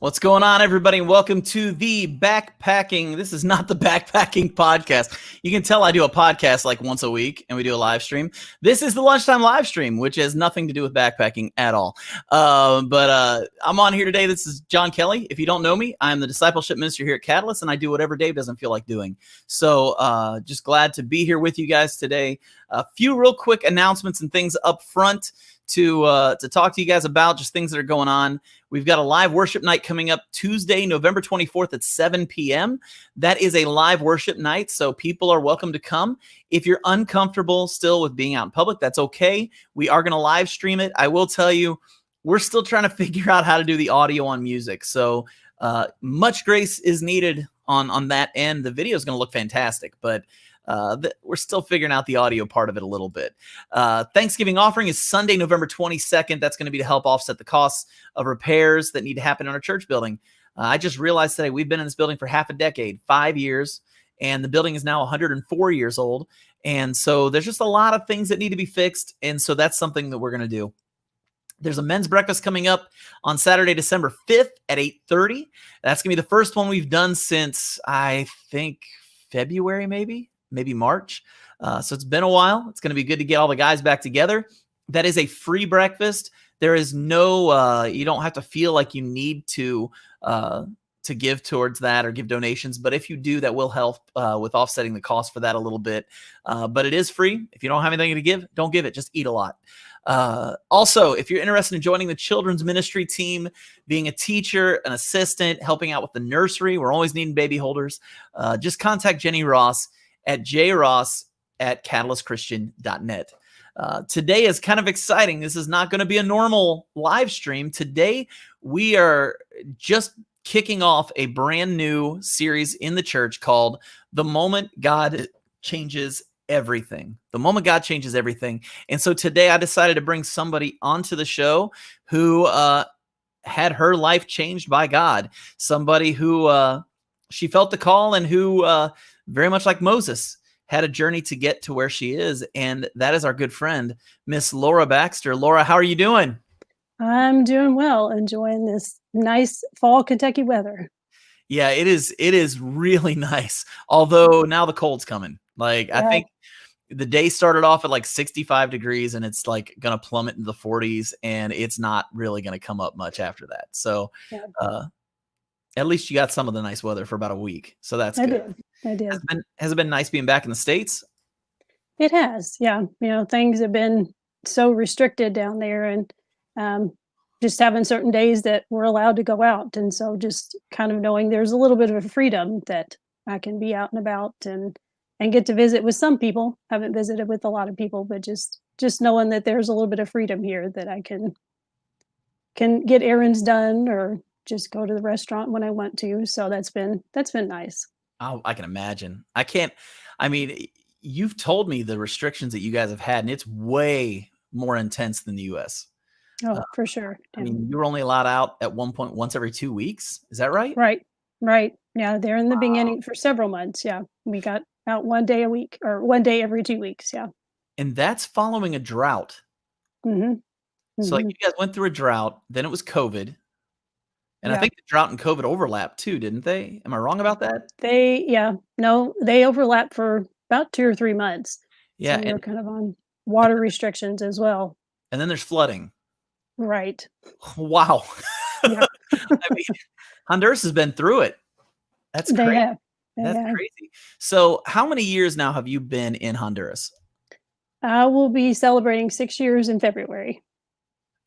What's going on, everybody? Welcome to the backpacking. This is not the backpacking podcast. You can tell I do a podcast like once a week and we do a live stream. This is the Lunchtime live stream, which has nothing to do with backpacking at all. But I'm on here today. This is John Kelly. If you don't know me, I'm the discipleship minister here at Catalyst, and I do whatever Dave doesn't feel like doing. So just glad to be here with you guys today. A few real quick announcements and things up front to talk to you guys about, just things that are going on. We've got a live worship night coming up Tuesday, November 24th at 7 p.m. That is a live worship night, so people are welcome to come. If you're uncomfortable still with being out in public, that's okay. We are going to live stream it. I will tell you, we're still trying to figure out how to do the audio on music, so much grace is needed on that end. The video is going to look fantastic, but we're still figuring out the audio part of it a little bit. Thanksgiving offering is Sunday, November 22nd. That's going to be to help offset the costs of repairs that need to happen in our church building. I just realized today we've been in this building for half a decade, 5 years, and the building is now 104 years old. And so there's just a lot of things that need to be fixed. And so that's something that we're going to do. There's a men's breakfast coming up on Saturday, December 5th at 8:30. That's going to be the first one we've done since, I think, February, maybe March. So it's been a while. It's going to be good to get all the guys back together. That is a free breakfast. There is no, you don't have to feel like you need to give towards that or give donations. But if you do, that will help with offsetting the cost for that a little bit. But it is free. If you don't have anything to give, don't give it. Just eat a lot. Also, if you're interested in joining the children's ministry team, being a teacher, an assistant, helping out with the nursery, we're always needing baby holders. Just contact Jenny Ross at jross@catalystchristian.net. Today is kind of exciting. This is not going to be a normal live stream. Today, we are just kicking off a brand new series in the church called The Moment God Changes Everything. The Moment God Changes Everything. And so today I decided to bring somebody onto the show who had her life changed by God. Somebody who she felt the call and who very much like Moses, had a journey to get to where she is. And that is our good friend, Miss Laura Baxter. Laura, how are you doing? I'm doing well, enjoying this nice fall Kentucky weather. Yeah, it is really nice. Although now the cold's coming. Like, yeah. I think the day started off at like 65 degrees and it's like going to plummet into the 40s and it's not really going to come up much after that. So, yeah. At least you got some of the nice weather for about a week. So that's good. I did. Has it been nice being back in the States? It has. Yeah. You know, things have been so restricted down there. And just having certain days that we're allowed to go out, and so just kind of knowing there's a little bit of a freedom that I can be out and about and get to visit with some people. Haven't visited with a lot of people, but just knowing that there's a little bit of freedom here that I can get errands done or just go to the restaurant when I want to. So that's been nice. Oh, I can imagine. I can't. I mean, you've told me the restrictions that you guys have had, and it's way more intense than the U.S. Uh, Oh, for sure. I Yeah. mean, you were only allowed out at one point once every 2 weeks. Is that right? Right. Right. Yeah, there in the beginning for several months. Yeah. We got out 1 day a week or 1 day every 2 weeks. Yeah. And that's following a drought. Mhm. So, like, Mhm. you guys went through a drought, then it was COVID, and I Yeah. think the drought and COVID overlapped too, didn't they? Am I wrong about that? No, they overlapped for about 2 or 3 months. So Yeah, we and were kind of on water restrictions as well. and then there's flooding. Right. Wow. Yeah. I mean, Honduras has been through it. That's They crazy. have. They That's have. crazy. So, how many years now have you been in Honduras? I will be celebrating 6 years in February.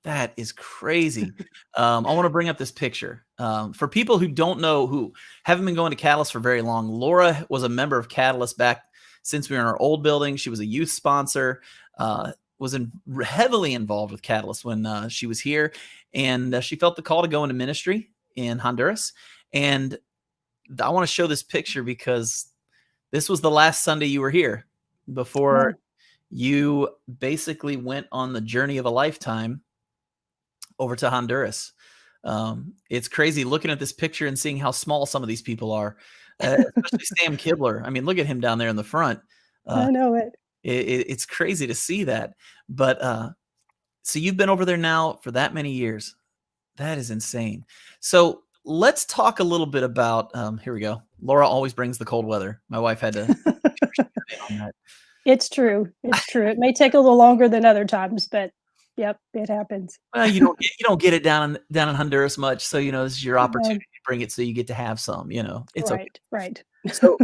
That is crazy. I wanna bring up this picture. For people who don't know, who haven't been going to Catalyst for very long, Laura was a member of Catalyst back since we were in our old building. She was a youth sponsor, was heavily involved with Catalyst when she was here, and she felt the call to go into ministry in Honduras. And I want to show this picture because this was the last Sunday you were here before Oh, you basically went on the journey of a lifetime over to Honduras. It's crazy looking at this picture and seeing how small some of these people are, especially Sam Kibler. I mean, look at him down there in the front. Uh, I know it. it's crazy to see that. But so you've been over there now for that many years. That is insane. So let's talk a little bit about. Here we go. Laura always brings the cold weather. My wife had to make sure she got in on that. It's true. It's true. It may take a little longer than other times, but yep, it happens. Well, you don't get it down in Honduras much, so this is your opportunity No, to bring it, so you get to have some. It's okay. right, right. So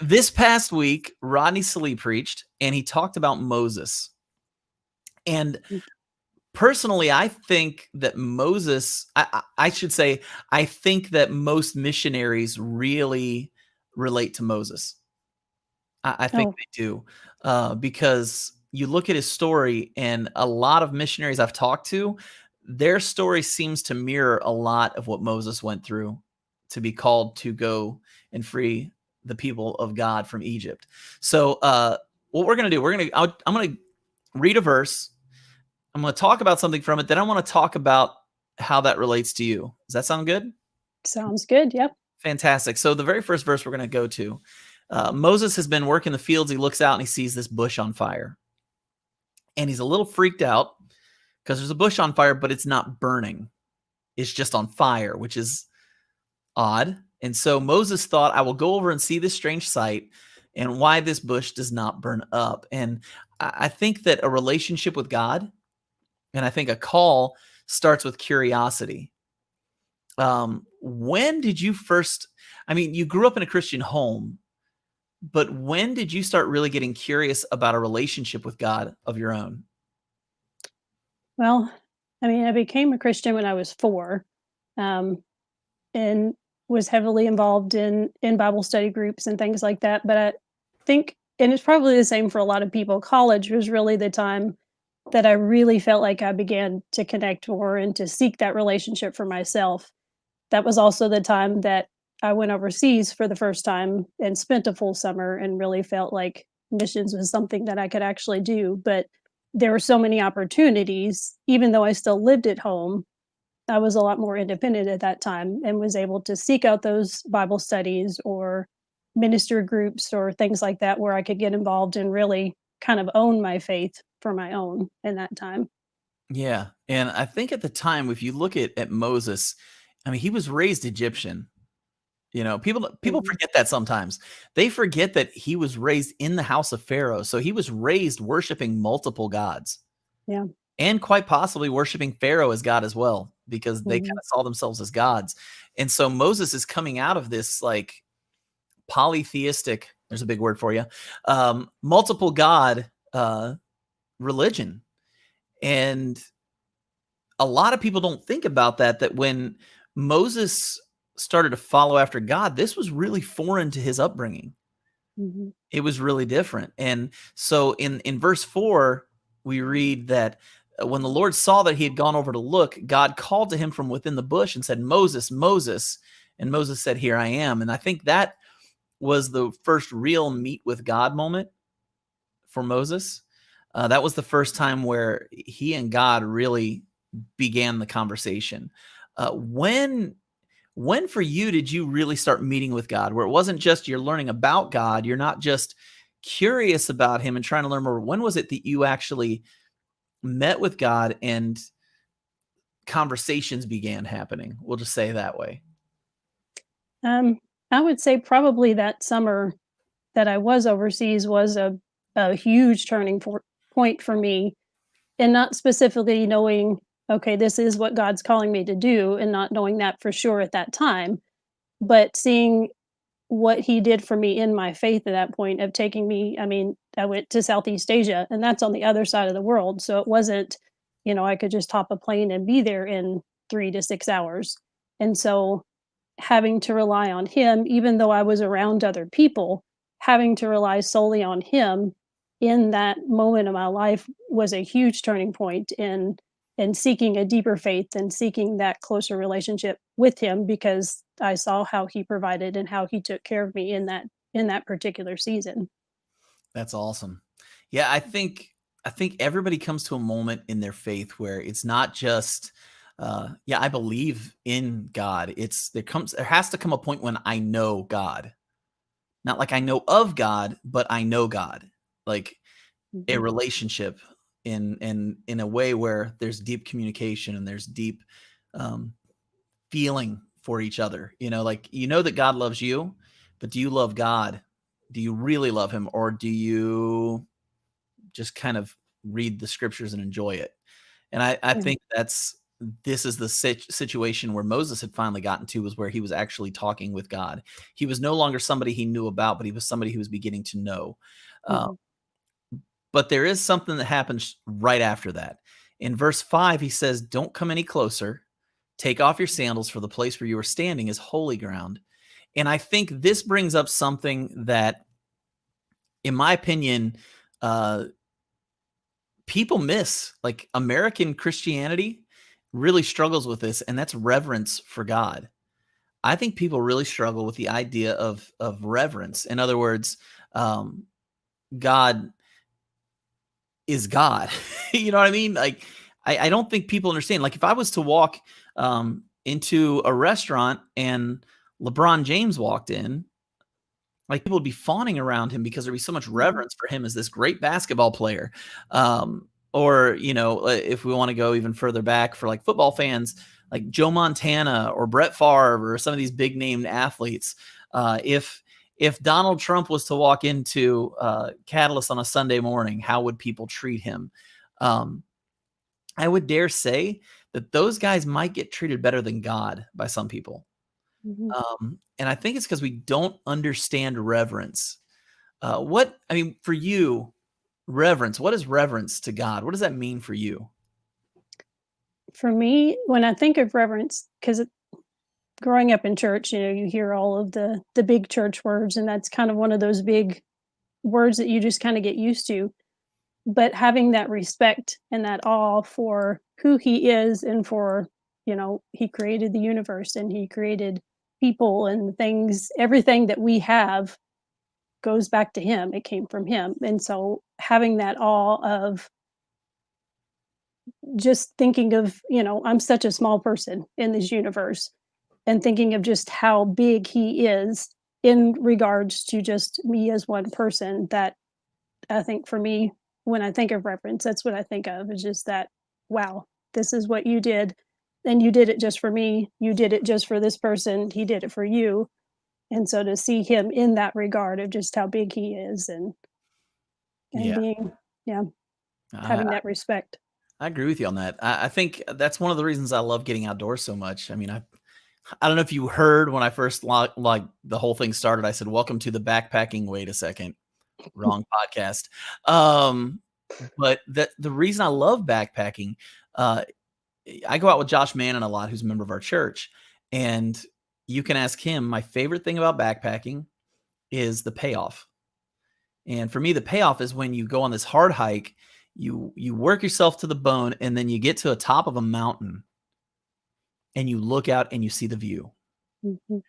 this past week, Rodney Salee preached, and he talked about Moses. And personally, I think that I should say, I think that most missionaries really relate to Moses. I think Oh, they do, because you look at his story, and a lot of missionaries I've talked to, their story seems to mirror a lot of what Moses went through to be called to go and free the people of God from Egypt. So, what we're gonna do, I'm gonna read a verse. I'm gonna talk about something from it. Then I want to talk about how that relates to you. Does that sound good? sounds good. Yep. Fantastic. So the very first verse we're going to go to, Moses has been working the fields. He looks out and he sees this bush on fire. And he's a little freaked out because there's a bush on fire, but it's not burning. It's just on fire, which is odd. And so Moses thought, I will go over and see this strange sight and why this bush does not burn up. And I think that a relationship with God, and I think a call, starts with curiosity. When did you first, I mean, you grew up in a Christian home, but when did you start really getting curious about a relationship with God of your own? Well, I mean, I became a Christian when I was 4, um, and was heavily involved in Bible study groups and things like that. But I think, and it's probably the same for a lot of people, college was really the time that I really felt like I began to connect more and to seek that relationship for myself. That was also the time that I went overseas for the first time and spent a full summer and really felt like missions was something that I could actually do. But there were so many opportunities, even though I still lived at home. I was a lot more independent at that time and was able to seek out those Bible studies or minister groups or things like that where I could get involved and really kind of own my faith for my own in that time. Yeah. And I think at the time, if you look at Moses, I mean, he was raised Egyptian. People Mhm. forget that sometimes. They forget that he was raised in the house of Pharaoh. So he was raised worshiping multiple gods Yeah. and quite possibly worshiping Pharaoh as God as well, because they kind Mhm. of saw themselves as gods. And so Moses is coming out of this like polytheistic, there's a big word for you, multiple God religion. And a lot of people don't think about that when Moses started to follow after God, this was really foreign to his upbringing. Mm-hmm. It was really different. And so in verse 4, we read that when the Lord saw that he had gone over to look, God called to him from within the bush and said, Moses, Moses. And Moses said, here I am. And I think that was the first real meet with God moment for Moses. That was the first time where he and God really began the conversation. When for you did you really start meeting with God, where it wasn't just you're learning about God, you're not just curious about him and trying to learn more? When was it that you actually met with God and conversations began happening? We'll just say it that way. I would say probably that summer that I was overseas was a huge point for me, and not specifically knowing, okay, this is what God's calling me to do, and not knowing that for sure at that time, but seeing what he did for me in my faith at that point of taking me. I mean, I went to Southeast Asia, and that's on the other side of the world, so it wasn't, I could just hop a plane and be there in 3 to 6 hours. And so having to rely on him, even though I was around other people, having to rely solely on him in that moment of my life was a huge turning point in seeking a deeper faith and seeking that closer relationship with him, because I saw how he provided and how he took care of me in that particular season. That's awesome. Yeah, I think everybody comes to a moment in their faith where it's not just yeah, I believe in God. There has to come a point when I know God. Not like I know of God, but I know God. Like a Mhm, relationship in a way where there's deep communication and there's deep um feeling for each other. Like that God loves you, but do you love God? Do you really love him, or do you just kind of read the scriptures and enjoy it? And I yeah, think this is the situation where Moses had finally gotten to, was where he was actually talking with God. He was no longer somebody he knew about, but he was somebody he was beginning to know. Uh, mhm, but there is something that happens right after that. In verse 5, he says, don't come any closer. Take off your sandals, for the place where you are standing is holy ground. And I think this brings up something that, in my opinion, uh, people miss. Like, American Christianity really struggles with this, and that's reverence for God. I think people really struggle with the idea of reverence. In other words, um, God is God. You know what I mean? Like, I don't think people understand. Like, if I was to walk into a restaurant and LeBron James walked in, like, people would be fawning around him because there'd be so much mhm, reverence for him as this great basketball player. Or, if we want to go even further back for like football fans, like Joe Montana or Brett Favre or some of these big named athletes. If Donald Trump was to walk into Catalyst on a Sunday morning, how would people treat him? Um, I would dare say that those guys might get treated better than God by some people. mhm. And I think it's because we don't understand reverence. For you, reverence, what is reverence to God? What does that mean for you? For me, when I think of reverence, because growing up in church, you hear all of the big church words, and that's kind of one of those big words that you just kind of get used to. But having that respect and that awe for who he is, and for, he created the universe and he created people and things, everything that we have goes back to him. It came from him. And so having that awe of just thinking of, I'm such a small person in this universe, and thinking of just how big he is in regards to just me as one person. That, I think, for me, when I think of reverence, that's what I think of, is just that, wow, this is what you did. And you did it just for me. You did it just for this person. He did it for you. And so to see him in that regard of just how big he is, and Yeah, being, yeah, I, having that respect. I agree with you on that. I think that's one of the reasons I love getting outdoors so much. I mean, I don't know if you heard when I first like the whole thing started. I said, "Welcome to the backpacking." Wait a second, wrong podcast. But the reason I love backpacking, uh, I go out with Josh Mannon a lot, who's a member of our church, and you can ask him. My favorite thing about backpacking is the payoff. And for me, the payoff is when you go on this hard hike, you work yourself to the bone, and then you get to the top of a mountain and you look out and you see the view, Mhm.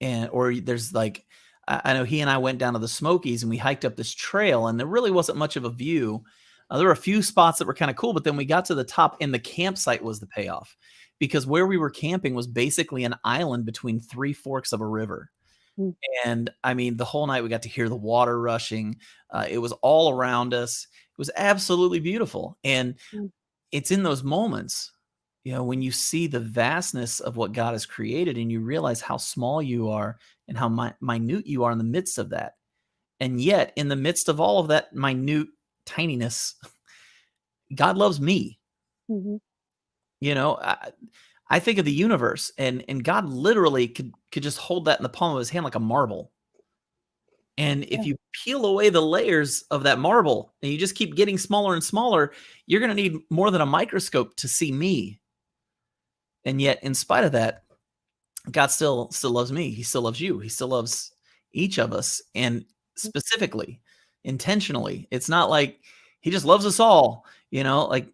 and or there's like, I know he and I went down to the Smokies and we hiked up this trail, and there really wasn't much of a view. There were a few spots that were kind of cool, but then we got to the top and the campsite was the payoff, because where we were camping was basically an island between three forks of a river. Mm. And I mean, the whole night we got to hear the water rushing. It was all around us. It was absolutely beautiful. And Mm. it's in those moments, when you see the vastness of what God has created and you realize how small you are and how minute you are in the midst of that. And yet, in the midst of all of that minute tininess, God loves me. Mhm. I think of the universe, and God literally could just hold that in the palm of his hand like a marble. And if Yeah. you peel away the layers of that marble and you just keep getting smaller and smaller, you're going to need more than a microscope to see me. And yet, in spite of that, God still loves me. He still loves you. He still loves each of us. And specifically, intentionally, it's not like he just loves us all. Like,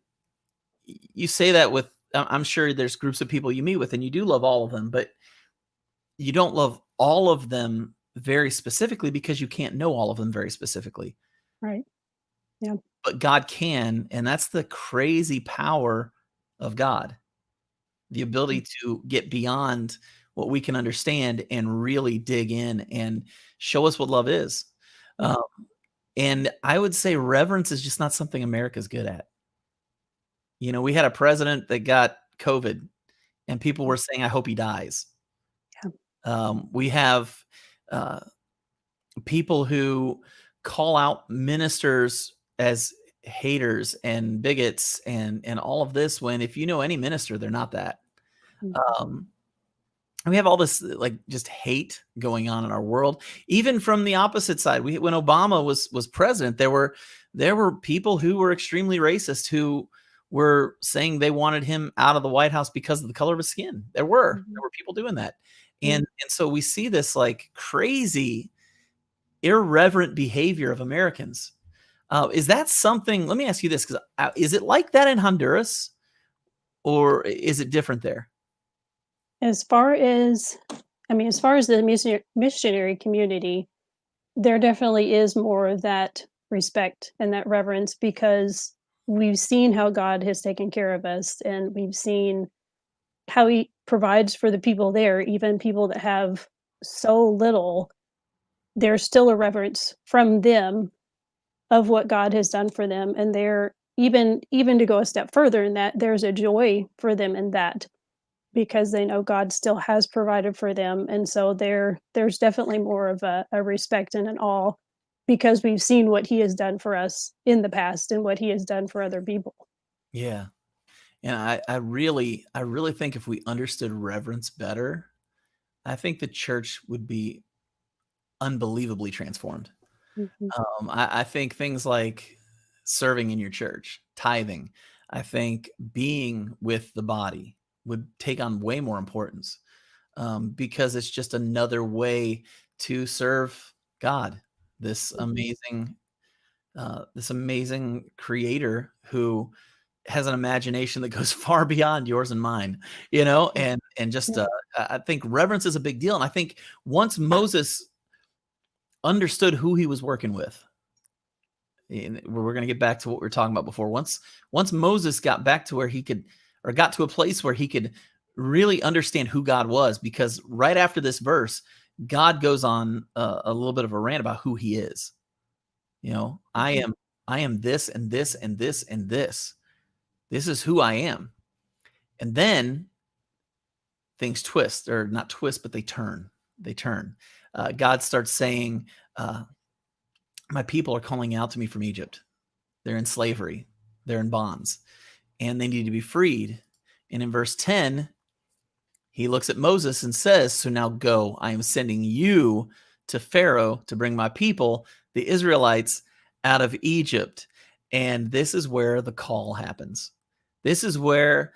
you say that with, I'm sure there's groups of people you meet with and you do love all of them, but you don't love all of them very specifically because you can't know all of them very specifically. Right. Yeah. But God can, and that's the crazy power of God. The Mm. ability to get beyond what we can understand and really dig in and show us what love is. Yeah. Um, and I would say reverence is just not something America's good at. We had a president that got COVID and people were saying, I hope he dies. Yeah. We have uh, people who call out ministers as haters and bigots and all of this, when if you know any minister, they're not that. Mhm. Um, and we have all this like just hate going on in our world, even from the opposite side. When Obama was president, there were people who were extremely racist who were saying they wanted him out of the White House because of the color of his skin. There were Mhm. people doing that, Yeah. and so we see this like crazy irreverent behavior of Americans. Is that something? Let me ask you this: because is it like that in Honduras, or is it different there? As far as as far as the missionary community, there definitely is more of that respect and that reverence because we've seen how God has taken care of us, and we've seen how he provides for the people there, even people that have so little. There's still a reverence from them of what God has done for them, and they're even to go a step further in that, there's a joy for them in that because they know God still has provided for them, and so there's definitely more of a respect and an awe because we've seen what he has done for us in the past and what he has done for other people. Yeah, and I really think if we understood reverence better, I think the church would be unbelievably transformed. Mhm. I think things like serving in your church, tithing, I think being with the body would take on way more importance, because it's just another way to serve God, this Mhm. amazing creator who has an imagination that goes far beyond yours and mine, and just Yeah. I think reverence is a big deal. And I think once Moses understood who he was working with, and we're going to get back to what we were talking about before. Once Moses got back to where he could, or got to a place where he could really understand who God was, because right after this verse, God goes on a little bit of a rant about who he is. Mhm. I am this and this and this and this. This is who I am. And then things twist, or not twist, but they turn. They turn. God starts saying, my people are calling out to me from Egypt. They're in slavery. They're in bonds, and they need to be freed. And in verse 10, he looks at Moses and says, so now go, I am sending you to Pharaoh to bring my people, the Israelites, out of Egypt. And this is where the call happens. This is where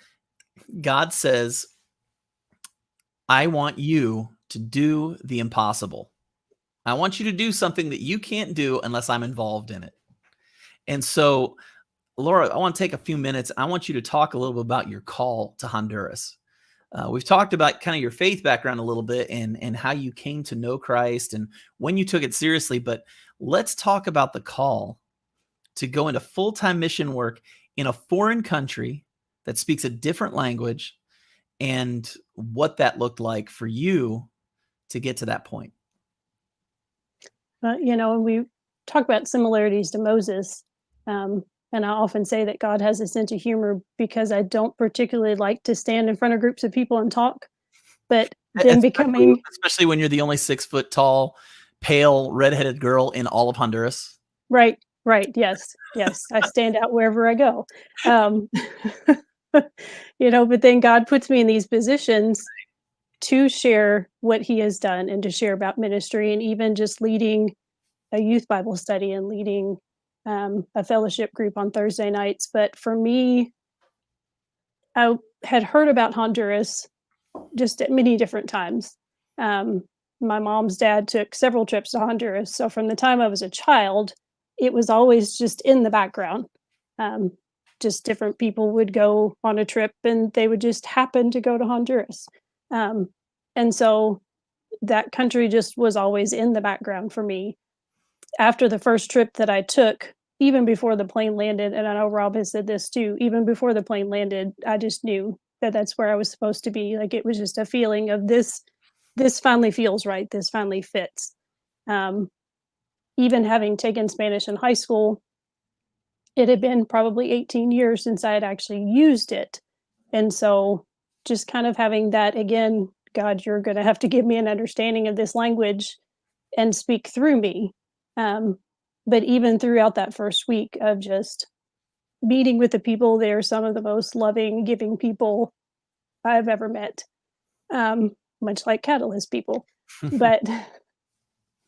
God says, I want you to do the impossible. I want you to do something that you can't do unless I'm involved in it. And so, Laura, I want to take a few minutes. I want you to talk a little bit about your call to Honduras. We've talked about kind of your faith background a little bit and how you came to know Christ and when you took it seriously. But let's talk about the call to go into full-time mission work in a foreign country that speaks a different language and what that looked like for you to get to that point. And we talk about similarities to Moses. And I often say that God has a sense of humor because I don't particularly like to stand in front of groups of people and talk. But then becoming Especially when you're the only 6 foot tall, pale, redheaded girl in all of Honduras. right, right, yes, yes, I stand out wherever I go. Um, but then God puts me in these positions to share what He has done and to share about ministry and even just leading a youth Bible study and leading a fellowship group on Thursday nights. But for me, I had heard about Honduras just at many different times. Um, my mom's dad took several trips to Honduras. So from the time I was a child, it was always just in the background. Um, just different people would go on a trip and they would just happen to go to Honduras. Um, and so that country just was always in the background for me. After the first trip that I took, even before the plane landed, and I know Rob has said this too, even before the plane landed, I just knew that that's where I was supposed to be. Like, it was just a feeling of this finally feels right. This finally fits. Um, Even having taken Spanish in high school, it had been probably 18 years since I had actually used it. And so just kind of having that again, God, you're going to have to give me an understanding of this language and speak through me. Um, but even throughout that first week of just meeting with the people, they're some of the most loving, giving people I've ever met, much like Catalyst people. But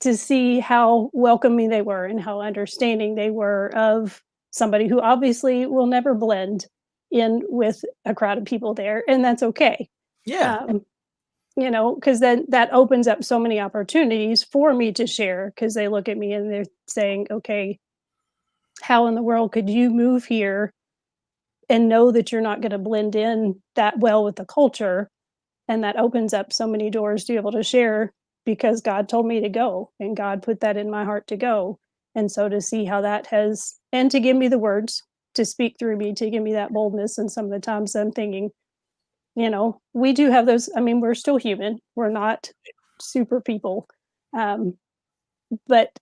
to see how welcoming they were and how understanding they were of somebody who obviously will never blend in with a crowd of people there, and that's okay. Yeah. Um, because then that opens up so many opportunities for me to share because they look at me and they're saying, okay, how in the world could you move here and know that you're not going to blend in that well with the culture? And that opens up so many doors to be able to share because God told me to go and God put that in my heart to go. And so to see how that has, and to give me the words to speak through me, to give me that boldness. And some of the times I'm thinking, we do have those. I mean, we're still human. We're not super people. Um, but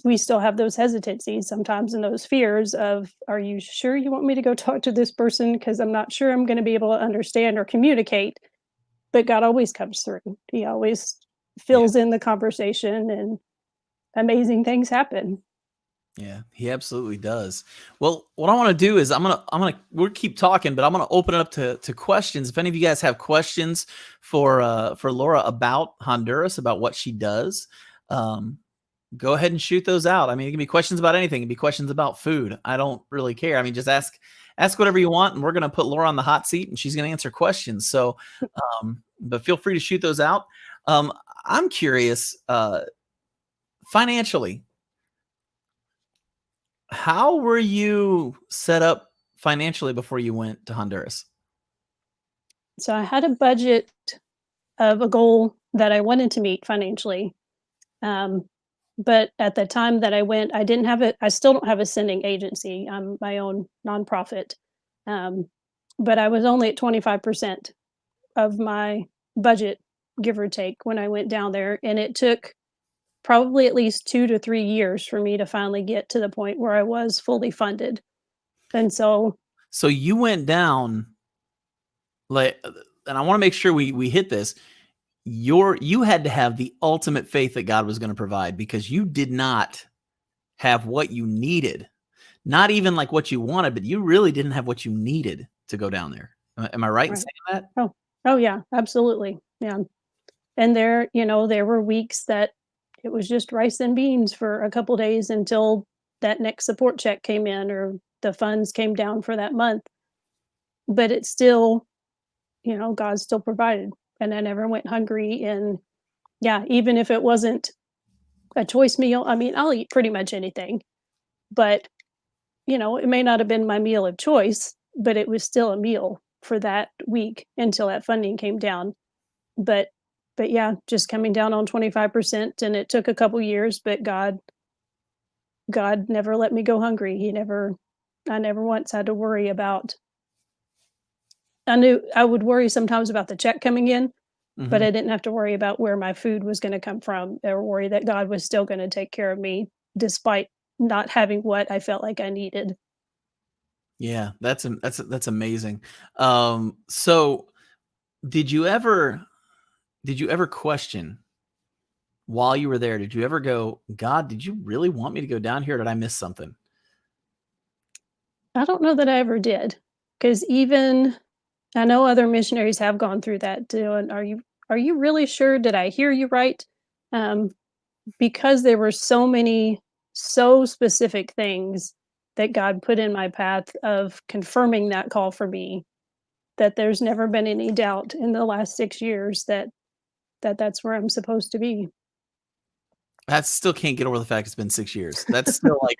we still have those hesitancies sometimes and those fears of, are you sure you want me to go talk to this person? Because I'm not sure I'm going to be able to understand or communicate. But God always comes through. He always Yeah. fills in the conversation and amazing things happen. Yeah, he absolutely does. Well, what I want to do is we'll keep talking, but I'm gonna open it up to questions. If any of you guys have questions for Laura about Honduras, about what she does, go ahead and shoot those out. I mean, it can be questions about anything. It can be questions about food. I don't really care. I mean, just ask whatever you want, and we're gonna put Laura on the hot seat, and she's gonna answer questions. So, but feel free to shoot those out. I'm curious, financially. How were you set up financially before you went to Honduras? So I had a budget of a goal that I wanted to meet financially. Um, but at the time that I went, I didn't have it. I still don't have a sending agency. I'm my own nonprofit. Um, but I was only at 25% of my budget, give or take, when I went down there. And it took probably at least 2 to 3 years for me to finally get to the point where I was fully funded. And so So you went down like, and I want to make sure we hit this. You had to have the ultimate faith that God was going to provide because you did not have what you needed. Not even like what you wanted, but you really didn't have what you needed to go down there. Am I right in right. saying that? Oh, oh yeah, absolutely. Yeah. And there were weeks that it was just rice and beans for a couple days until that next support check came in or the funds came down for that month. but it's still, God still provided, and I never went hungry. And yeah, even if it wasn't a choice meal, I mean, I'll eat pretty much anything, but it may not have been my meal of choice, but it was still a meal for that week until that funding came down. But yeah, just coming down on 25%, and it took a couple years, but God never let me go hungry. I never once had to worry about. I knew I would worry sometimes about the check coming in, but Mhm. I didn't have to worry about where my food was going to come from, or worry that God was still going to take care of me despite not having what I felt like I needed. Yeah, that's amazing. So did you ever question while you were there? Did you ever go, God, did you really want me to go down here? Or did I miss something? I don't know that I ever did, because even I know other missionaries have gone through that too. And are you really sure? Did I hear you right? Um, because there were so many, so specific things that God put in my path of confirming that call for me, that there's never been any doubt in the last 6 years that's where I'm supposed to be. I still can't get over the fact it's been 6 years. That's still like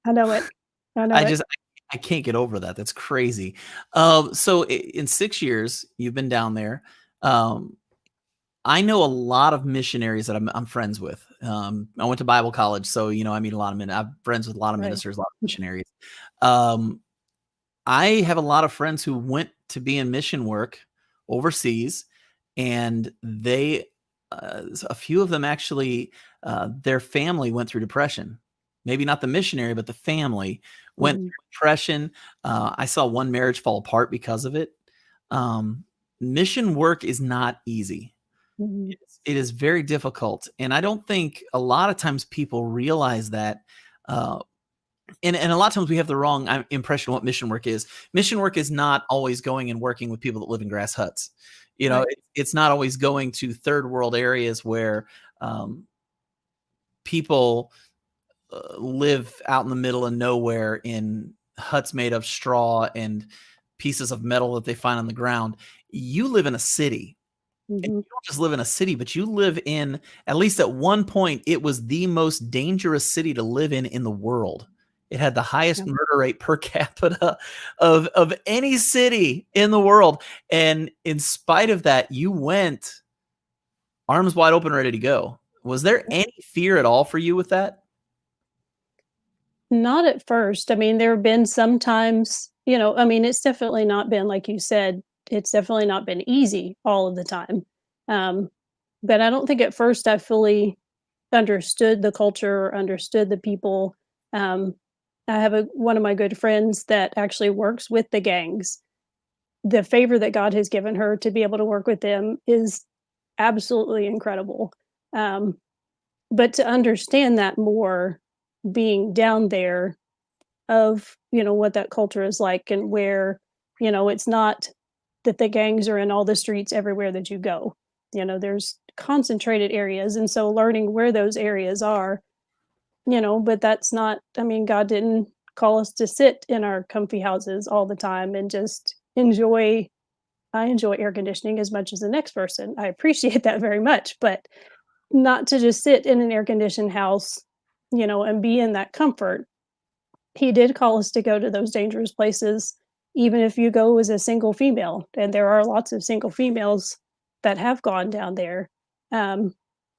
I know it. I know I it. just I can't get over that. That's crazy. So in 6 years, you've been down there. Um, I know a lot of missionaries that I'm friends with. I went to Bible college, so, I meet a lot of men. I'm friends with a lot of Right. ministers, a lot of missionaries. Um, I have a lot of friends who went to be in mission work overseas, and a few of them actually, their family went through depression. Maybe not the missionary, but the family went Mhm. through depression. I saw one marriage fall apart because of it. Um, Mission work is not easy. Mhm. It is very difficult, and I don't think a lot of times people realize that. Uh, and a lot of times we have the wrong impression of what mission work is. Mission work is not always going and working with people that live in grass huts. Right. It's not always going to third world areas where um, people live out in the middle of nowhere in huts made of straw and pieces of metal that they find on the ground. You live in a city. And Mhm. you don't just live in a city, but you live in, at least at one point, it was the most dangerous city to live in the world. It had the highest Yeah. murder rate per capita of any city in the world. And in spite of that, you went arms wide open, ready to go. Was there any fear at all for you with that? Not at first. I mean, there have been some times, I mean, it's definitely not been like you said, it's definitely not been easy all of the time. Um, but I don't think at first I fully understood the culture, or understood the people. Um, I have one of my good friends that actually works with the gangs. The favor that God has given her to be able to work with them is absolutely incredible. Um, but to understand that more, being down there, of, what that culture is like, and where, it's not that the gangs are in all the streets everywhere that you go. There's concentrated areas, and so learning where those areas are, but that's not, I mean, God didn't call us to sit in our comfy houses all the time and just enjoy. I enjoy air conditioning as much as the next person. I appreciate that very much, but not to just sit in an air conditioned house, and be in that comfort. He did call us to go to those dangerous places, even if you go as a single female, and there are lots of single females that have gone down there. Um,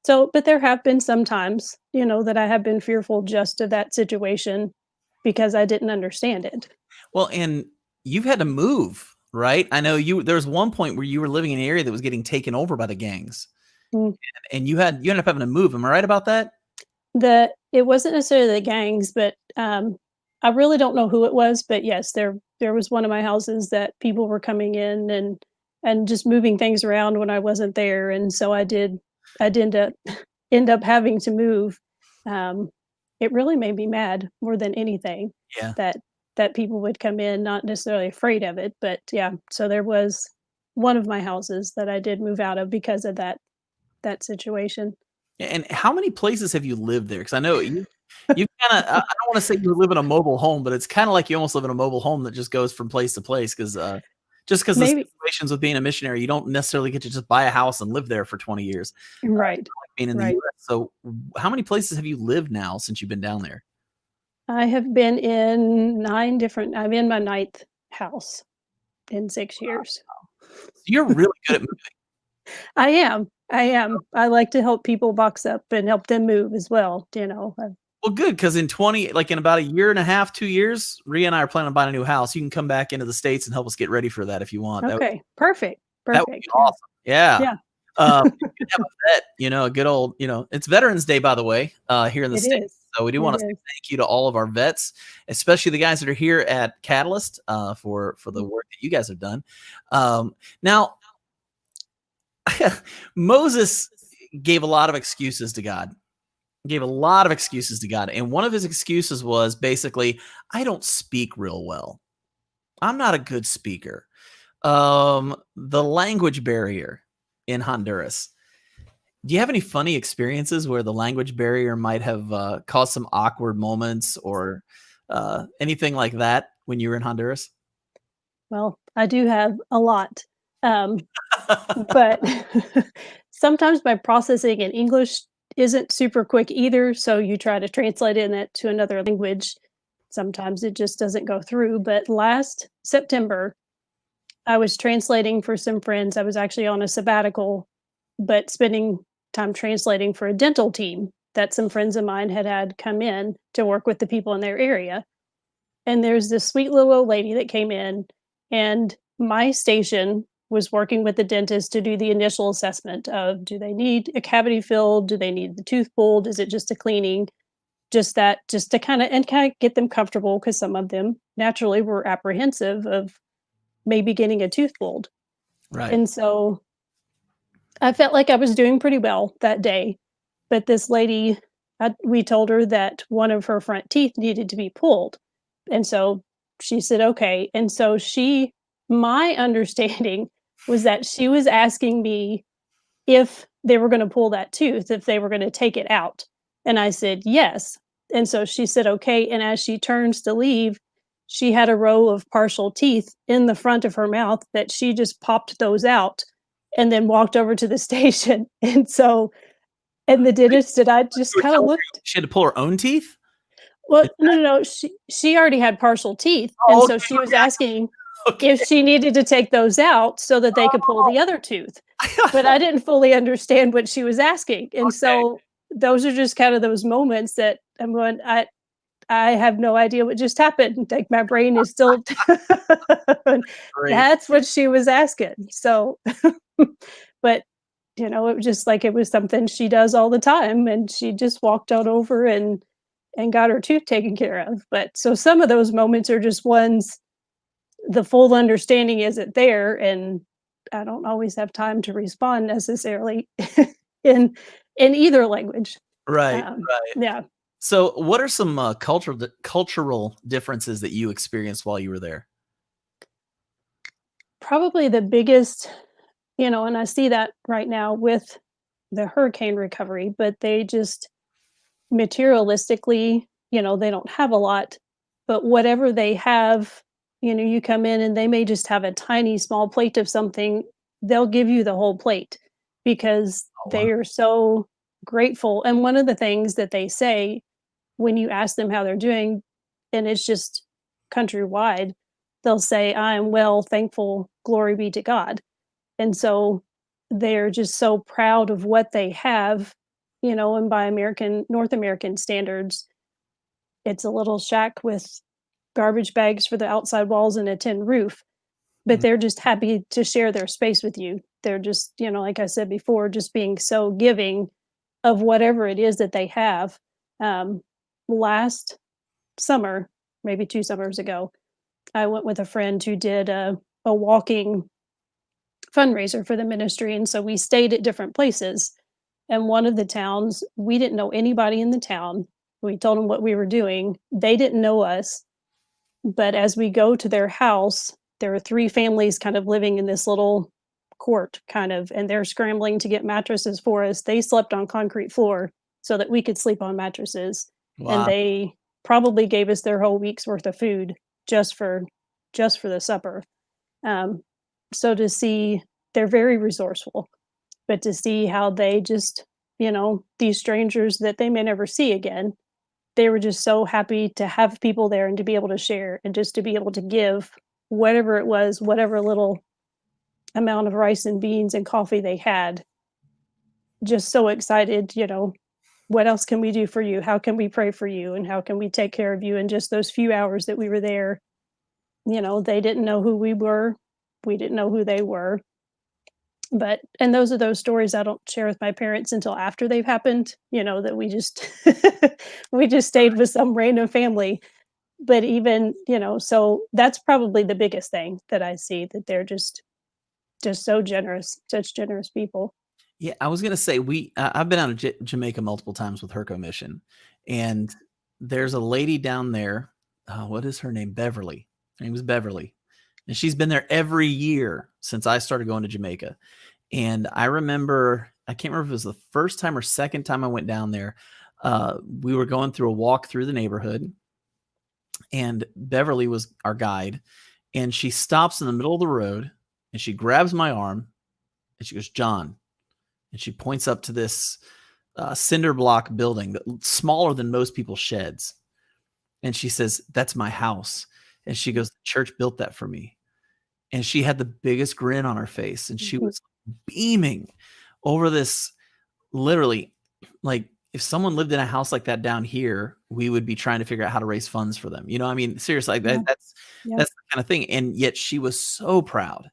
but there have been some times, that I have been fearful just of that situation because I didn't understand it. Well, and you've had to move, right? I know there was one point where you were living in an area that was getting taken over by the gangs, Mm. and you ended up having to move. Am I right about that? It wasn't necessarily the gangs, but I really don't know who it was. But yes, there was one of my houses that people were coming in and just moving things around when I wasn't there, and so I did end up having to move. Um, it really made me mad more than anything Yeah. that people would come in, not necessarily afraid of it, but yeah. So there was one of my houses that I did move out of because of that situation. And how many places have you lived there? Because I know you kinda I don't wanna say you live in a mobile home, but it's kinda like you almost live in a mobile home that just goes from place to place 'cause, Just because the Maybe. situations with being a missionary, you don't necessarily get to just buy a house and live there for 20 years. Right. Like being in the Right. US. So how many places have you lived now since you've been down there? I have been in I'm in my 9th house in 6 years. You're really good at moving. I am. I am. I like to help people box up and help them move as well, you know. Well, good, because in about a year and a half, 2 years, Rhea and I are planning on buying a new house. You can come back into the States and help us get ready for that if you want. Okay, perfect. That would be Perfect. Yeah. awesome. Yeah. Yeah, You could have a vet, a good old, it's Veterans Day, by the way, here in the it States. is. So we do It want to say is. thank you to all of our vets, especially the guys that are here at Catalyst for the work that you guys have done. Now, Moses gave a lot of excuses to God. And one of his excuses was basically, I don't speak real well. I'm not a good speaker. The language barrier in Honduras. Do you have any funny experiences where the language barrier might have caused some awkward moments or anything like that when you were in Honduras? Well, I do have a lot. Um, but sometimes my processing in English isn't super quick either, so you try to translate it to another language. Sometimes it just doesn't go through, but last September, I was translating for some friends. I was actually on a sabbatical, but spending time translating for a dental team that some friends of mine had come in to work with the people in their area. And there's this sweet little old lady that came in, and my station was working with the dentist to do the initial assessment of, do they need a cavity filled? Do they need the tooth pulled? Is it just a cleaning? Just to kind of get them comfortable, because some of them naturally were apprehensive of maybe getting a tooth pulled. Right. And so I felt like I was doing pretty well that day, but this lady, we told her that one of her front teeth needed to be pulled, and so she said, "Okay." And so my understanding was that she was asking me if they were gonna pull that tooth, if they were gonna take it out, and I said, "Yes." And so she said, "Okay," and as she turns to leave, she had a row of partial teeth in the front of her mouth that she just popped those out and then walked over to the station, and the dentist and I just You were kinda telling her looked. she had to pull her own teeth? Well, Is no, no, no, she already had partial teeth, and Oh, so she was okay, asking okay. if she needed to take those out so that they could pull the other tooth. But I didn't fully understand what she was asking, and Okay, so those are just kind of those moments that I'm going, I have no idea what just happened, like, my brain is still great. that's what she was asking, so but, it was just like it was something she does all the time, and she just walked on over and got her tooth taken care of. But so some of those moments are just ones the full understanding isn't there, and I don't always have time to respond necessarily in either language. Right, Um, right. yeah, So, what are some cultural differences that you experienced while you were there? probably the biggest, and I see that right now with the hurricane recovery, but they just materialistically, they don't have a lot, but whatever they have, you come in and they may just have a tiny small plate of something, they'll give you the whole plate because Oh, wow. they are so grateful. And one of the things that they say when you ask them how they're doing, and it's just countrywide, they'll say, "I am well, thankful, glory be to God." And so they're just so proud of what they have, and by North American standards, it's a little shack with garbage bags for the outside walls and a tin roof, but Mm, they're just happy to share their space with you. They're just, like I said before, just being so giving of whatever it is that they have. Um, Last summer, maybe 2 summers ago, I went with a friend who did a walking fundraiser for the ministry, and so we stayed at different places. And one of the towns, we didn't know anybody in the town. We told them what we were doing. They didn't know us, but as we go to their house, there are 3 families kind of living in this little court kind of, and they're scrambling to get mattresses for us. They slept on concrete floor so that we could sleep on mattresses, and wow. they probably gave us their whole week's worth of food just for the supper. so to see, they're very resourceful, but to see how they just, these strangers that they may never see again, they were just so happy to have people there and to be able to share and just to be able to give whatever it was, whatever little amount of rice and beans and coffee they had. Just so excited, what else can we do for you? How can we pray for you? And how can we take care of you? In just those few hours that we were there, they didn't know who we were. We didn't know who they were. And those are those stories I don't share with my parents until after they've happened, that we just we just stayed with some random family. But even, so that's probably the biggest thing that I see, that they're just so generous, such generous people. Yeah, I was gonna say I've been out of Jamaica multiple times with Herco Mission, and there's a lady down there. What is her name? Beverly. Her name is Beverly, and she's been there every year since I started going to Jamaica. And I remember, I can't remember if it was the first time or second time I went down there. We were going through a walk through the neighborhood, and Beverly was our guide, and she stops in the middle of the road, and she grabs my arm, and she goes, "John." And she points up to this cinder block building that's smaller than most people's sheds. And she says, "That's my house." And she goes, "The church built that for me." And she had the biggest grin on her face. And she Mhm. was beaming over this. Literally, like, if someone lived in a house like that down here, we would be trying to figure out how to raise funds for them. I mean, seriously, Yeah. that's Yeah. the kind of thing. And yet she was so proud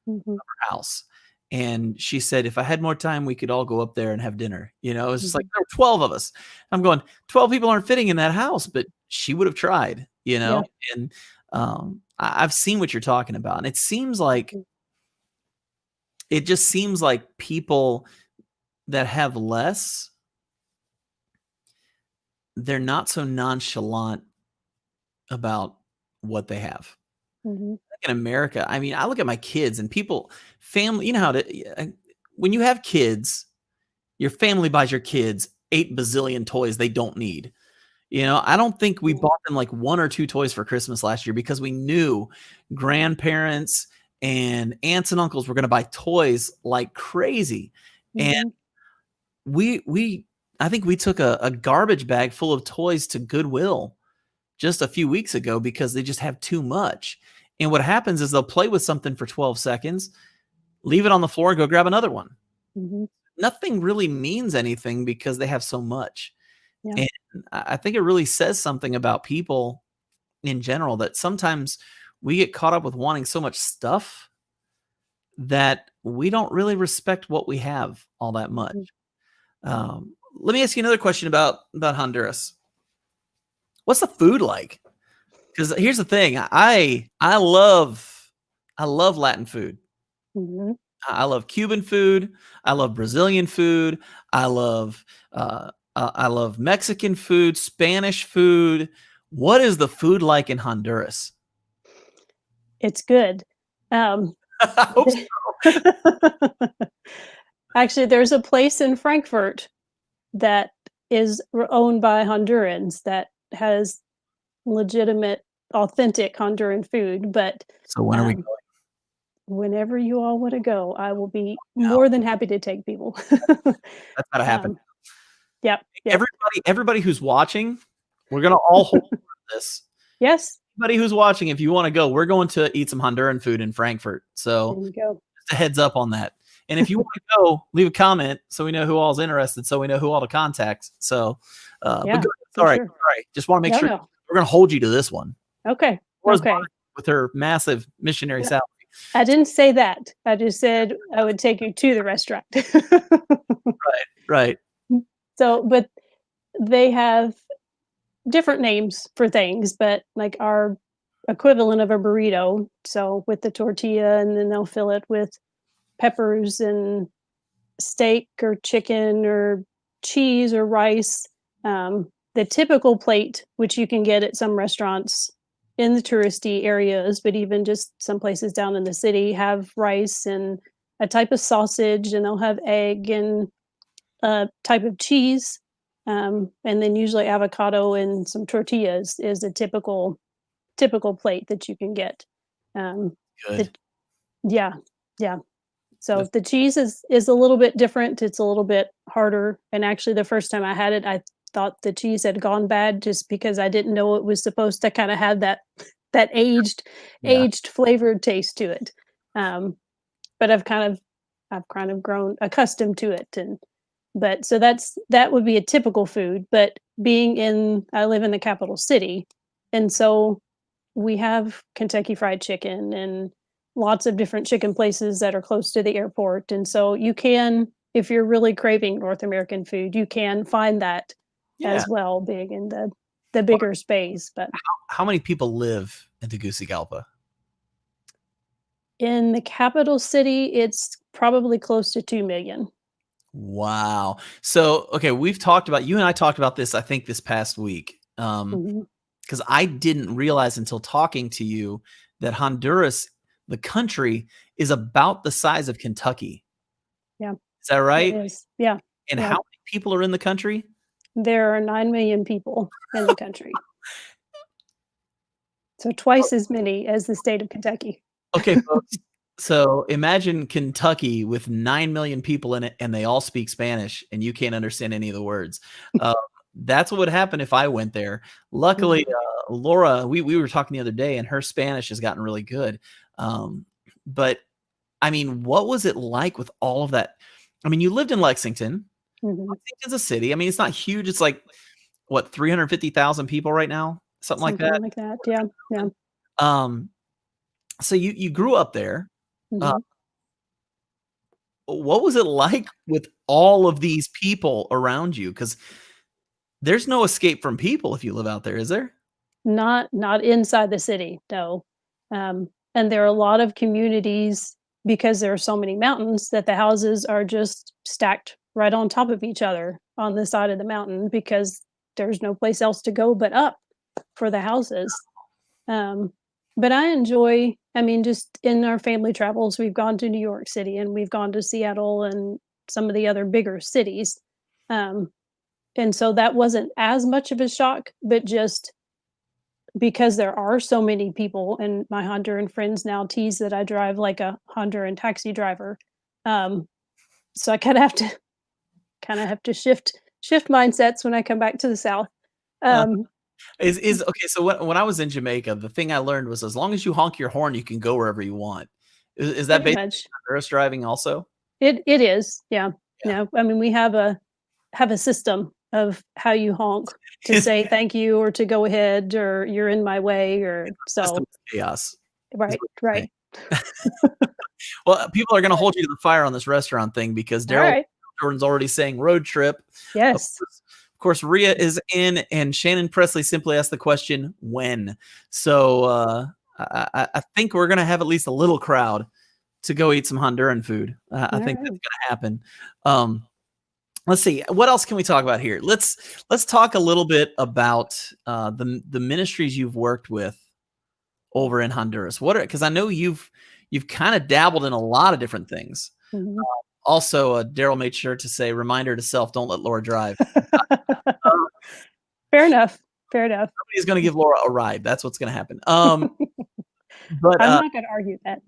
Mhm. house. And she said, if I had more time, we could all go up there and have dinner. It was just like, Mhm. there were 12 of us. I'm going, 12 people aren't fitting in that house, but she would have tried. Yeah. And I've seen what you're talking about. And Mhm. it just seems like people that have less, they're not so nonchalant about what they have. Mhm. In America, I mean, I look at my kids and family, how when you have kids, your family buys your kids 8 bazillion toys they don't need. I don't think we Yeah. bought them like 1 or 2 toys for Christmas last year because we knew grandparents and aunts and uncles were gonna buy toys like crazy. And Mhm. we I think we took a garbage bag full of toys to Goodwill just a few weeks ago because they just have too much. And what happens is they'll play with something for 12 seconds, leave it on the floor, and go grab another one. Mhm. Nothing really means anything because they have so much. Yeah. And I think it really says something about people in general that sometimes we get caught up with wanting so much stuff that we don't really respect what we have all that much. Mhm. Let me ask you another question about Honduras. What's the food like? Because here's the thing, I love Latin food. Mhm. I love Cuban food. I love Brazilian food. I love Mexican food, Spanish food. What is the food like in Honduras? It's good. Um, I hope so. Actually, there's a place in Frankfurt that is owned by Hondurans that has legitimate, authentic Honduran food. But So when are we um, going whenever you all want to go, I will be now? more than happy to take people. That's gotta happen. um, yep, yep, Everybody who's watching, we're gonna all hold this. yes. Everybody who's watching, if you wanna go, we're going to eat some Honduran food in Frankfurt. There So you go. just a heads up on that. And if you want to go, leave a comment so we know who all's interested, so we know who all to contact. So, but Yeah, go for sorry, sure. sorry. Just want to make No, sure no. we're going to hold you to this one. Okay, Laura's okay. with her massive missionary No, salary. I didn't say that. I just said I would take you to the restaurant. Right. So, but they have different names for things, but like our equivalent of a burrito. So with the tortilla, and then they'll fill it with peppers and steak or chicken or cheese or rice. The typical plate, which you can get at some restaurants in the touristy areas, but even just some places down in the city, have rice and a type of sausage, and they'll have egg and a type of cheese. And then usually avocado and some tortillas is a typical plate that you can get. Um, the Good. Yeah, yeah. So the cheese is a little bit different. It's a little bit harder. And actually, the first time I had it, I thought the cheese had gone bad just because I didn't know it was supposed to kind of have that Yeah. aged flavored taste to it. Um, but I've kind of grown accustomed to it, and but so that would be a typical food. But I live in the capital city, and so we have Kentucky Fried Chicken and lots of different chicken places that are close to the airport, and so you can, if you're really craving North American food, you can find that Yeah. as well, being in the bigger space. But How many people live in Tegucigalpa? in the capital city, it's probably close to 2 million. Wow. So, okay, you and I talked about this, I think, this past week. Mhm. Because I didn't realize until talking to you that Honduras, the country, is about the size of Kentucky. Yeah, Is that it right? is. Yeah, And yeah. how many people are in the country? There are 9 million people in the country, so twice as many as the state of Kentucky. Okay, folks. So imagine Kentucky with 9 million people in it, and they all speak Spanish, and you can't understand any of the words. Uh, that's what would happen if I went there. Luckily, Mhm. Laura, we were talking the other day, and her Spanish has gotten really good. But I mean, what was it like with all of that? I mean, you lived in Lexington. Mhm. Lexington's a city. I mean, it's not huge. It's like what, 350,000 people right now, something like Something that. like that, yeah, yeah. Um, so you grew up there. Uh, Mhm. what was it like with all of these people around you? Because there's no escape from people if you live out there, is there? Not inside the city, no. And there are a lot of communities, because there are so many mountains, that the houses are just stacked right on top of each other on the side of the mountain because there's no place else to go but up for the houses. Um, but I mean, just in our family travels, we've gone to New York City and we've gone to Seattle and some of the other bigger cities. Um, and so that wasn't as much of a shock, but just because there are so many people, and my Honduran friends now tease that I drive like a Honduran taxi driver. Um, so I kind of have to shift mindsets when I come back to the South. Uh, Um, is okay. So when I was in Jamaica, the thing I learned was as long as you honk your horn, you can go wherever you want. Is that Pretty basically much. Honduras driving also? It is, yeah. Yeah. Yeah, I mean, we have a system of how you honk to His say thank you or to go ahead or you're in my way or system so. is chaos. Is Right, what you're saying. right. Well, people are gonna hold you to the fire on this restaurant thing because Daryl Alright. Jordan's already saying road trip. Of Yes. course, of course, Rhea is in, and Shannon Presley simply asked the question, "When?" So, I think we're gonna have at least a little crowd to go eat some Honduran food. I think that's Alright. gonna happen. Um, let's see, what else can we talk about here? Let's talk a little bit about, the ministries you've worked with over in Honduras. What are, because I know you've kinda dabbled in a lot of different things. Mhm. Also, Daryl made sure to say, "Reminder to self, don't let Laura drive." Um, Fair enough, fair enough. somebody's gonna give Laura a ride. That's what's gonna happen. But, I'm not gonna argue that.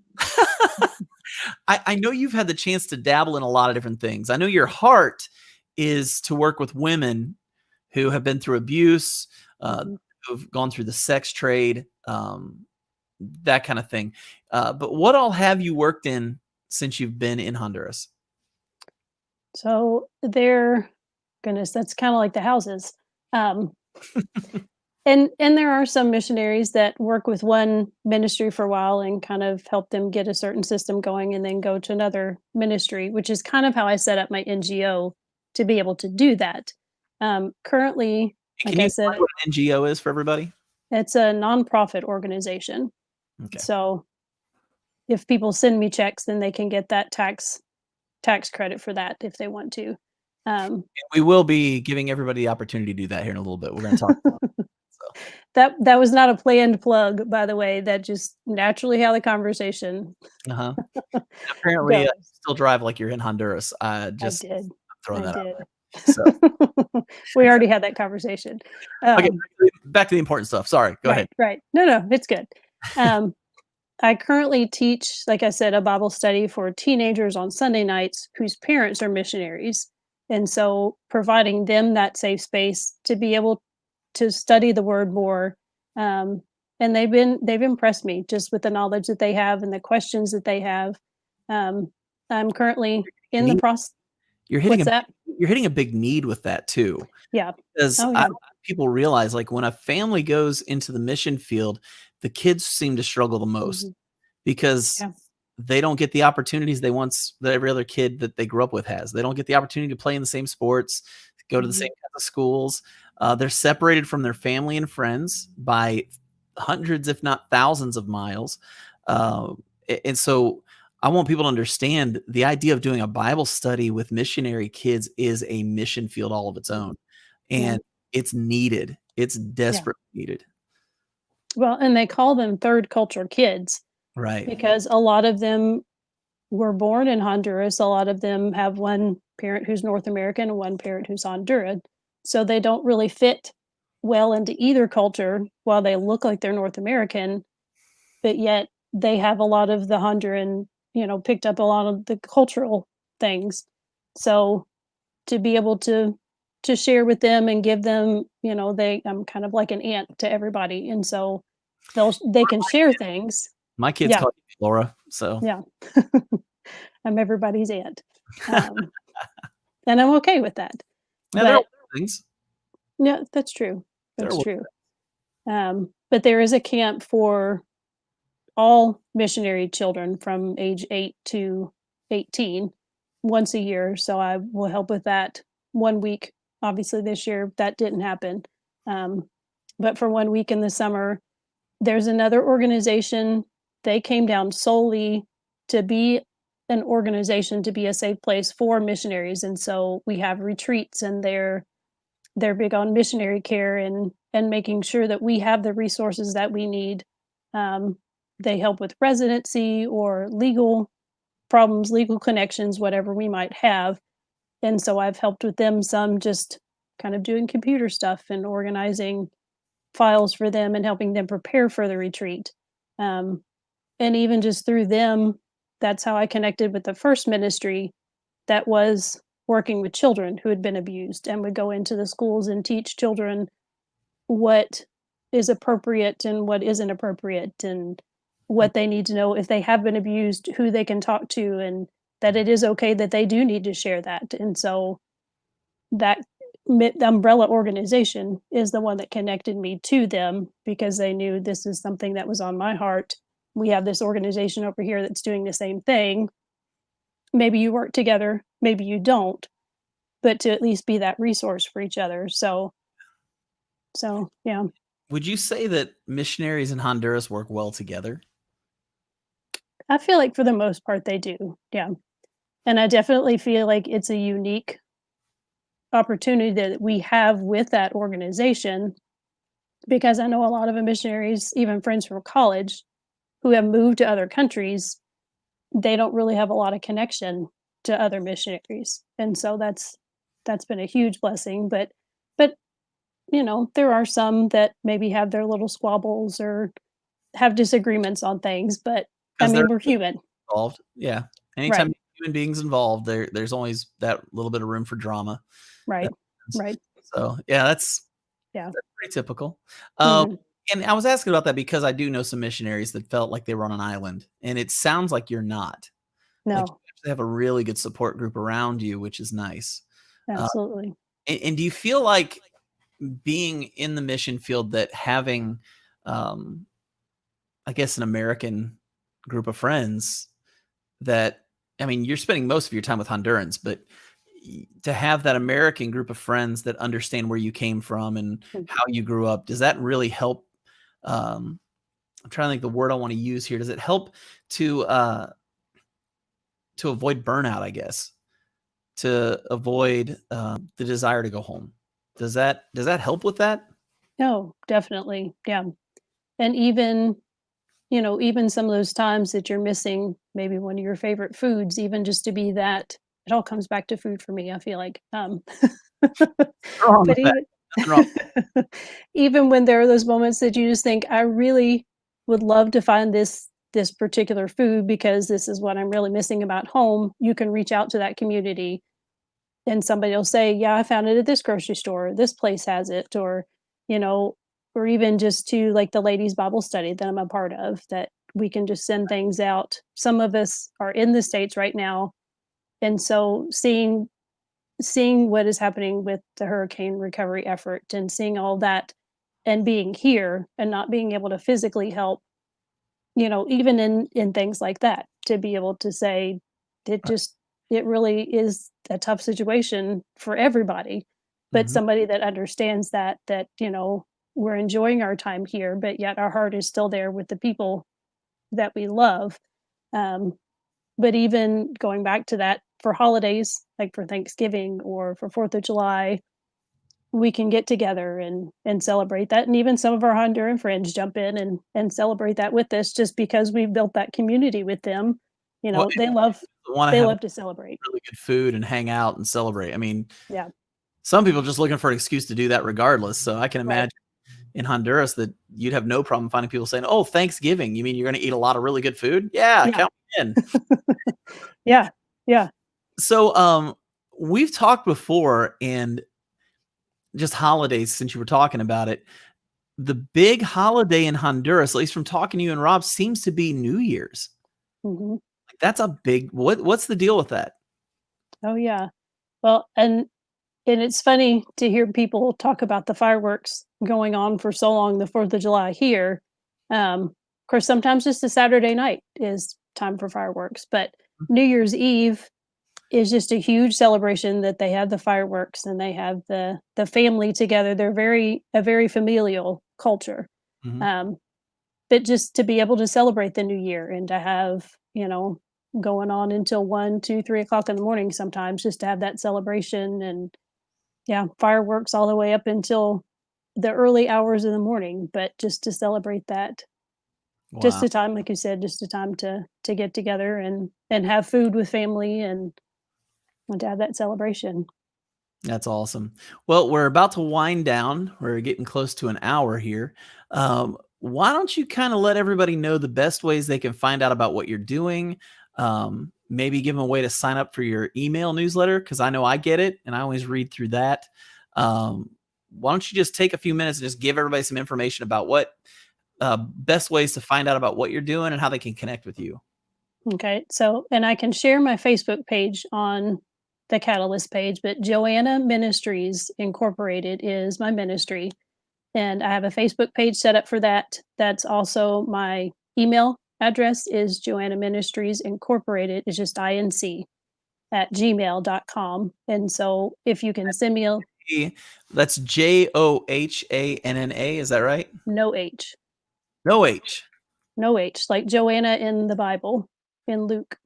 I know you've had the chance to dabble in a lot of different things. I know your heart is to work with women who have been through abuse, Mhm. who've gone through the sex trade, that kinda thing. But what all have you worked in since you've been in Honduras? So goodness, that's kinda like the houses. Um, and there are some missionaries that work with one ministry for a while and kind of help them get a certain system going and then go to another ministry, which is kind of how I set up my NGO to be able to do that. Currently, Can like you I explain said, what an NGO is for everybody? it's a nonprofit organization. Okay. So if people send me checks, then they can get that tax credit for that if they want to. Um, We will be giving everybody the opportunity to do that here in a little bit. We're gonna talk about it, so. that was not a planned plug, by the way. That just naturally how the conversation Uh-huh. Apparently, you goes. still drive like you're in Honduras. I Just did. throwing I that out did. there. So, We already had that conversation. okay, Um, back to the important stuff. Sorry, go ahead. right, right. No, no, it's good. Um, I currently teach, like I said, a Bible study for teenagers on Sunday nights whose parents are missionaries. And so providing them that safe space to be able to study the word more. Um, and they've impressed me just with the knowledge that they have and the questions that they have. Um, I'm currently in the Need process. you're hitting What's a that? you're hitting a big need with that too. Yeah. Because Oh I yeah. don't think people realize, like, when a family goes into the mission field, the kids seem to struggle the most Mhm. because Yeah. they don't get the opportunities that every other kid that they grew up with has. They don't get the opportunity to play in the same sports, go to the same Mhm. kinds of schools. They're separated from their family and friends by hundreds, if not thousands, of miles. Uh, and so I want people to understand the idea of doing a Bible study with missionary kids is a mission field all of its own. Yeah. And it's needed. It's Yeah. desperately needed. Well, and they call them third culture kids Right. because a lot of them were born in Honduras. A lot of them have one parent who's North American and one parent who's Honduran. So they don't really fit well into either culture while they look like they're North American, but yet they have a lot of the Honduran, picked up a lot of the cultural things. So to be able to share with them and give them, I'm kind of like an aunt to everybody. And so they can share things. My kids Yeah. call you Flora, so Yeah. I'm everybody's aunt. Um, and I'm okay with that. yeah, there are But things. yeah, that's true. There That's are true. But there is a camp for all missionary children from age 8 to 18 once a year. So I will help with that 1 week. Obviously, this year that didn't happen. Um, but for 1 week in the summer, there's another organization. They came down solely to be an organization to be a safe place for missionaries. And so we have retreats and they're big on missionary care and making sure that we have the resources that we need. Um, they help with residency or legal problems, legal connections, whatever we might have. And so I've helped with them some, just kind of doing computer stuff and organizing files for them and helping them prepare for the retreat. Um, and even just through them, that's how I connected with the first ministry that was working with children who had been abused and would go into the schools and teach children what is appropriate and what isn't appropriate and what they need to know if they have been abused, who they can talk to, and that it is okay that they do need to share that. And so that the umbrella organization is the one that connected me to them because they knew this is something that was on my heart. We have this organization over here that's doing the same thing. Maybe you work together, maybe you don't, but to at least be that resource for each other. So yeah, Would you say that missionaries in Honduras work well together? I feel like for the most part they do. Yeah. And I definitely feel like it's a unique opportunity that we have with that organization because I know a lot of the missionaries, even friends from college who have moved to other countries, they don't really have a lot of connection to other missionaries. And so that's been a huge blessing, but there are some that maybe have their little squabbles or have disagreements on things, but I Because they're mean, we're human. involved. Yeah. Anytime Right. human beings involved, there's always that little bit of room for drama. Right. That happens. Right. So, yeah, Yeah. that's pretty typical. Um, Mhm. and I was asking about that because I do know some missionaries that felt like they were on an island, and it sounds like you're not. Like, you No, actually have a really good support group around you, which is nice. Uh, absolutely. and do you feel like being in the mission field that having, um, I guess, an American group of friends that, I mean, you're spending most of your time with Hondurans, but to have that American group of friends that understand where you came from and Mm. how you grew up, does that really help? I'm trying to think the word I want to use here. Does it help to to avoid burnout? I guess to avoid the desire to go home. Does that help with that? No, definitely. Yeah. And even some of those times that you're missing maybe one of your favorite foods, even just to be that it all comes back to food for me, I feel like. Nothing wrong But with that. even Nothing wrong. even when there are those moments that you just think, I really would love to find this this particular food because this is what I'm really missing about home, you can reach out to that community and somebody will say, yeah, I found it at this grocery store, this place has it, or, or even just to like the ladies Bible study that I'm a part of, that we can just send things out. Some of us are in the States right now. And so seeing what is happening with the hurricane recovery effort and seeing all that and being here and not being able to physically help, even in things like that, to be able to say it just it really is a tough situation for everybody, but Mhm. somebody that understands that we're enjoying our time here, but yet our heart is still there with the people that we love. um, but even going back to that, for holidays, like for Thanksgiving or for 4th of July, we can get together and celebrate that, and even some of our Honduran friends jump in and celebrate that with us just because we've built that community with them. Well, They love want to they have love to celebrate. really good food and hang out and celebrate. I mean, Yeah, some people are just looking for an excuse to do that regardless. So I can right. imagine in Honduras that you'd have no problem finding people saying, "Oh, Thanksgiving, you mean you're going to eat a lot of really good food?" Yeah, Yeah. count me in. Yeah, yeah. So, we've talked before, and just holidays since you were talking about it. The big holiday in Honduras, at least from talking to you and Rob, seems to be New Year's. Mhm. Like, that's a big what's the deal with that? Oh, yeah. Well, and it's funny to hear people talk about the fireworks going on for so long, the 4th of July here. Of course, sometimes just a Saturday night is time for fireworks, but New Year's Eve is just a huge celebration that they have the fireworks and they have the family together. They're a very familial culture. Mhm. Um, but just to be able to celebrate the new year and to have, going on until 1, 2, 3 o'clock in the morning sometimes, just to have that celebration, and yeah, fireworks all the way up until the early hours of the morning, but just to celebrate that. Just Wow. a time, like you said, just a time to get together and have food with family and to have that celebration. That's awesome. Well, we're about to wind down. We're getting close to an hour here. Why don't you kind of let everybody know the best ways they can find out about what you're doing? Maybe give them a way to sign up for your email newsletter, because I know I get it and I always read through that. Why don't you just take a few minutes and just give everybody some information about what best ways to find out about what you're doing and how they can connect with you? Okay. So, and I can share my Facebook page on the Catalyst page, but Joanna Ministries Incorporated is my ministry. And I have a Facebook page set up for that. That's also my email address is Joanna Ministries Incorporated. It's just INC at gmail.com. And so if you can send me a That's Johanna. Is that right? no H, No H. no H, like Joanna in the Bible, in Luke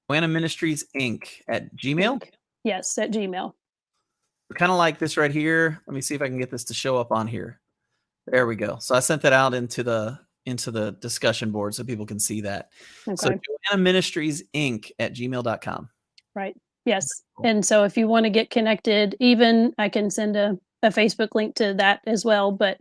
Joanna Ministries Inc. at Gmail. Inc. Yes, at Gmail. Kind of like this right here. Let me see if I can get this to show up on here. There we go. So I sent that out into the discussion board so people can see that. So Okay. Joanna Ministries Inc. at gmail.com. Right. Yes. Cool. And so if you want to get connected, even I can send a Facebook link to that as well. But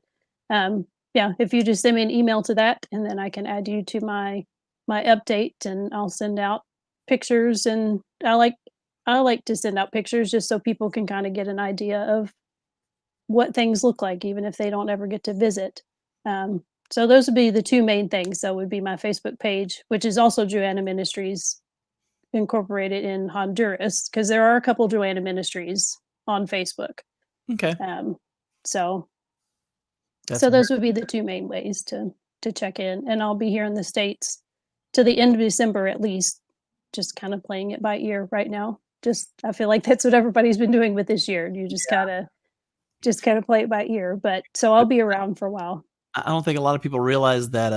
yeah, if you just send me an email to that, and then I can add you to my update, and I'll send out pictures. And I like to send out pictures just so people can kind of get an idea of what things look like, even if they don't ever get to visit. So those would be the two main things. That would be my Facebook page, which is also Joanna Ministries Incorporated in Honduras, because there are a couple Joanna Ministries on Facebook. Okay. Um, so That's so those would be the two main ways to check in, and I'll be here in the States to the end of December at least, just kind of playing it by ear right now. Just I feel like that's what everybody's been doing with this year. You just kind of play it by ear. But so I'll be around for a while. I don't think a lot of people realize that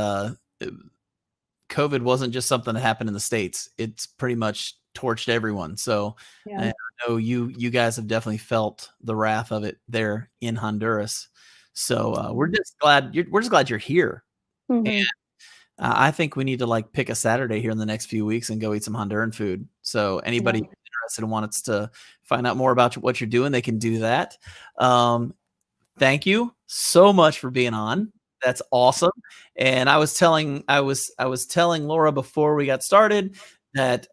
COVID wasn't just something that happened in the States. It's pretty much torched everyone. So Yeah. I know you guys have definitely felt the wrath of it there in Honduras. So we're just glad you're here. And Hmm. I think we need to like pick a Saturday here in the next few weeks and go eat some Honduran food. So anybody Yeah. who's interested and wants to find out more about what you're doing, they can do that. Thank you so much for being on. That's awesome. And I was telling Laura before we got started that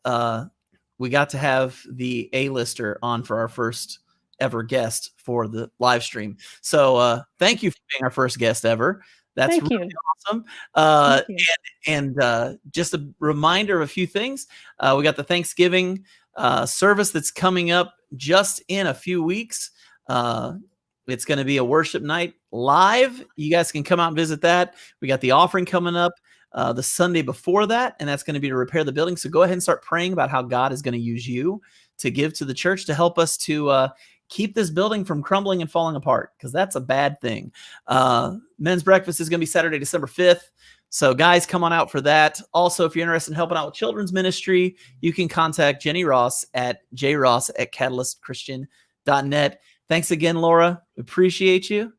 we got to have the A-lister on for our first ever guest for the live stream. So thank you for being our first guest ever. That's Thank really you. awesome. Thank you. And just a reminder of a few things. We got the Thanksgiving service that's coming up just in a few weeks. It's going to be a worship night live. You guys can come out and visit that. We got the offering coming up the Sunday before that, and that's going to be to repair the building. So go ahead and start praying about how God is going to use you to give to the church to help us to keep this building from crumbling and falling apart, because that's a bad thing. Men's breakfast is going to be Saturday, December 5th. So guys, come on out for that. Also, if you're interested in helping out with children's ministry, you can contact Jenny Ross at jross@catalystchristian.net. Thanks again, Laura. Appreciate you.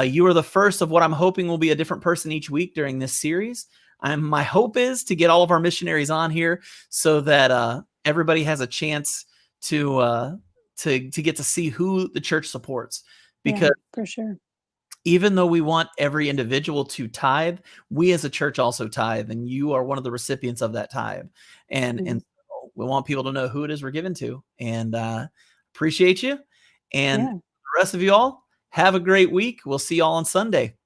You are the first of what I'm hoping will be a different person each week during this series. My hope is to get all of our missionaries on here so that everybody has a chance to get to see who the church supports. Because for sure, even though we want every individual to tithe, we as a church also tithe, and you are one of the recipients of that tithe. And so we want people to know who it is we're giving to. And appreciate you. And the rest of you all, have a great week. We'll see you all on Sunday.